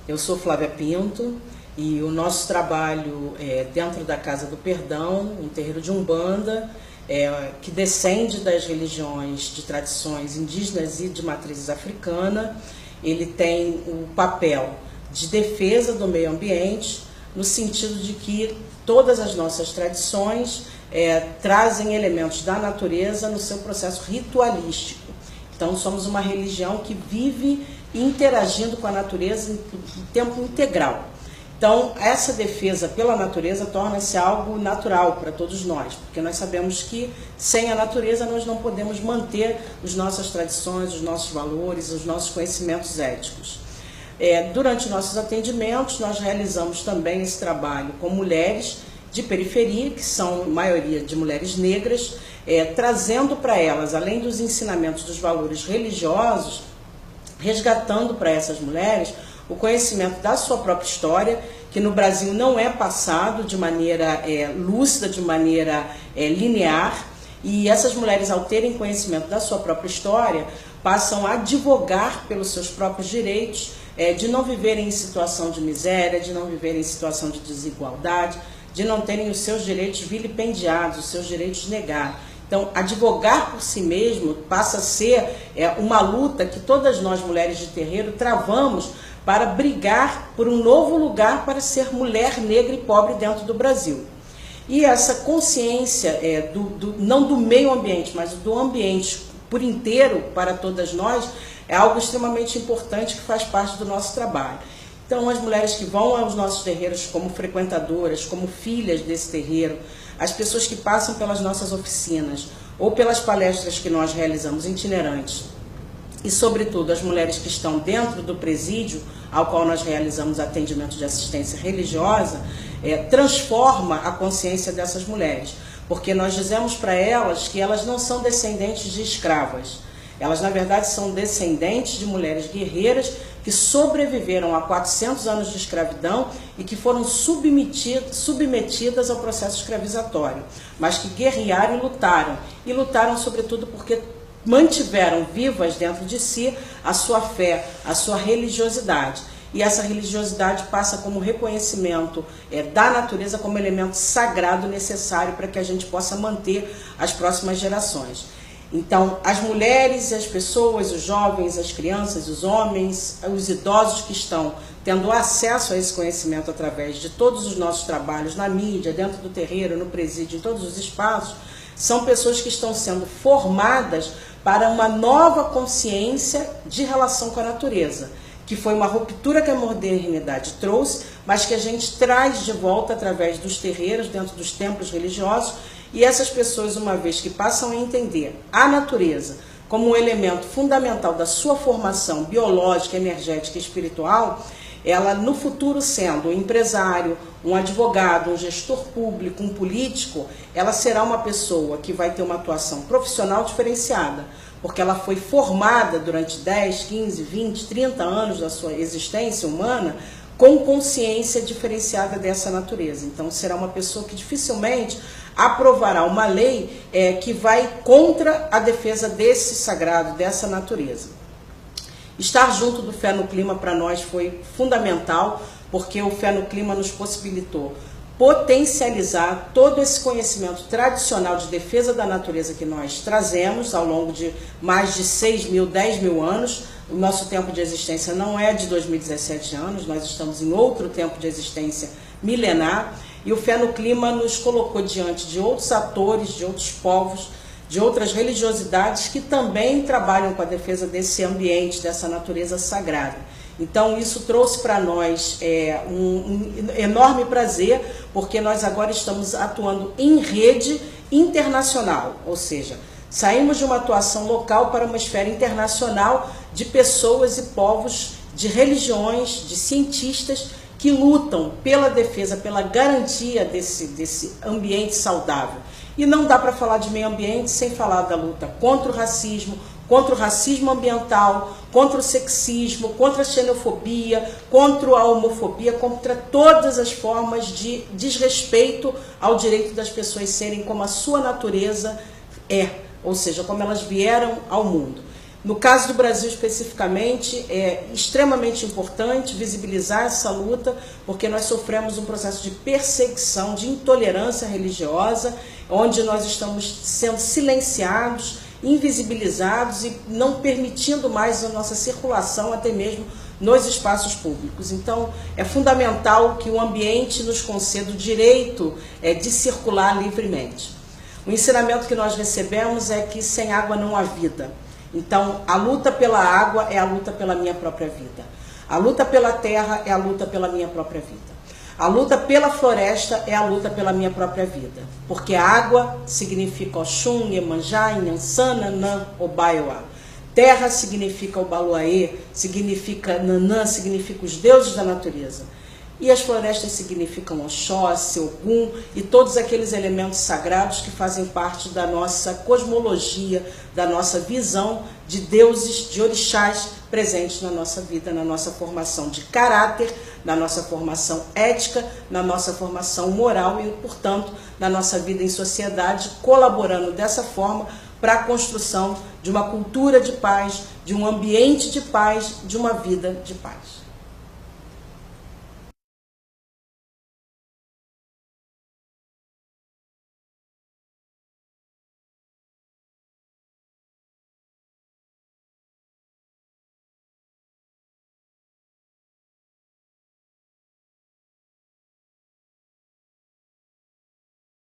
Eu sou Flávia Pinto e o nosso trabalho é dentro da Casa do Perdão, um terreiro de Umbanda, que descende das religiões de tradições indígenas e de matrizes africana. Ele tem o papel de defesa do meio ambiente, no sentido de que todas as nossas tradições trazem elementos da natureza no seu processo ritualístico. Então, somos uma religião que vive interagindo com a natureza em tempo integral. Então, essa defesa pela natureza torna-se algo natural para todos nós, porque nós sabemos que sem a natureza nós não podemos manter as nossas tradições, os nossos valores, os nossos conhecimentos éticos. Durante nossos atendimentos, nós realizamos também esse trabalho com mulheres de periferia, que são maioria de mulheres negras, trazendo para elas, além dos ensinamentos dos valores religiosos, resgatando para essas mulheres o conhecimento da sua própria história, que no Brasil não é passado de maneira lúcida, de maneira linear, e essas mulheres, ao terem conhecimento da sua própria história, passam a advogar pelos seus próprios direitos, de não viverem em situação de miséria, de não viverem em situação de desigualdade, de não terem os seus direitos vilipendiados, os seus direitos negados. Então, advogar por si mesmo passa a ser uma luta que todas nós, mulheres de terreiro, travamos para brigar por um novo lugar para ser mulher negra e pobre dentro do Brasil. E essa consciência, não do meio ambiente, mas do ambiente por inteiro para todas nós, é algo extremamente importante que faz parte do nosso trabalho. Então, as mulheres que vão aos nossos terreiros como frequentadoras, como filhas desse terreiro, as pessoas que passam pelas nossas oficinas ou pelas palestras que nós realizamos itinerantes, e, sobretudo, as mulheres que estão dentro do presídio, ao qual nós realizamos atendimento de assistência religiosa, transforma a consciência dessas mulheres, porque nós dizemos para elas que elas não são descendentes de escravas. Elas, na verdade, são descendentes de mulheres guerreiras que sobreviveram a 400 anos de escravidão e que foram submetidas ao processo escravizatório, mas que guerrearam e lutaram sobretudo porque mantiveram vivas dentro de si a sua fé, a sua religiosidade. E essa religiosidade passa como reconhecimento da natureza como elemento sagrado necessário para que a gente possa manter as próximas gerações. Então, as mulheres, as pessoas, os jovens, as crianças, os homens, os idosos que estão tendo acesso a esse conhecimento através de todos os nossos trabalhos na mídia, dentro do terreiro, no presídio, em todos os espaços, são pessoas que estão sendo formadas para uma nova consciência de relação com a natureza, que foi uma ruptura que a modernidade trouxe, mas que a gente traz de volta através dos terreiros, dentro dos templos religiosos. E essas pessoas, uma vez que passam a entender a natureza como um elemento fundamental da sua formação biológica, energética e espiritual, ela no futuro, sendo um empresário, um advogado, um gestor público, um político, ela será uma pessoa que vai ter uma atuação profissional diferenciada, porque ela foi formada durante 10, 15, 20, 30 anos da sua existência humana com consciência diferenciada dessa natureza. Então, será uma pessoa que dificilmente aprovará uma lei que vai contra a defesa desse sagrado, dessa natureza. Estar junto do Fé no Clima para nós foi fundamental, porque o Fé no Clima nos possibilitou potencializar todo esse conhecimento tradicional de defesa da natureza que nós trazemos ao longo de mais de 6 mil, 10 mil anos. O nosso tempo de existência não é de 2017 anos, nós estamos em outro tempo de existência milenar, e o Fé no Clima nos colocou diante de outros atores, de outros povos, de outras religiosidades que também trabalham com a defesa desse ambiente, dessa natureza sagrada. Então, isso trouxe para nós um enorme prazer, porque nós agora estamos atuando em rede internacional, ou seja, saímos de uma atuação local para uma esfera internacional de pessoas e povos, de religiões, de cientistas que lutam pela defesa, pela garantia desse ambiente saudável. E não dá para falar de meio ambiente sem falar da luta contra o racismo ambiental, contra o sexismo, contra a xenofobia, contra a homofobia, contra todas as formas de desrespeito ao direito das pessoas serem como a sua natureza é, ou seja, como elas vieram ao mundo. No caso do Brasil especificamente, é extremamente importante visibilizar essa luta, porque nós sofremos um processo de perseguição, de intolerância religiosa, onde nós estamos sendo silenciados, invisibilizados e não permitindo mais a nossa circulação, até mesmo nos espaços públicos. Então, é fundamental que o ambiente nos conceda o direito de circular livremente. O ensinamento que nós recebemos é que sem água não há vida. Então, a luta pela água é a luta pela minha própria vida. A luta pela terra é a luta pela minha própria vida. A luta pela floresta é a luta pela minha própria vida. Porque a água significa Oxum, Iemanjá, Inhansã, Nanã, Obaiwa. Terra significa Obaluaê, significa Nanã, significa os deuses da natureza. E as florestas significam Oxóssi, Ogum e todos aqueles elementos sagrados que fazem parte da nossa cosmologia, da nossa visão de deuses, de orixás presentes na nossa vida, na nossa formação de caráter, na nossa formação ética, na nossa formação moral e, portanto, na nossa vida em sociedade, colaborando dessa forma para a construção de uma cultura de paz, de um ambiente de paz, de uma vida de paz.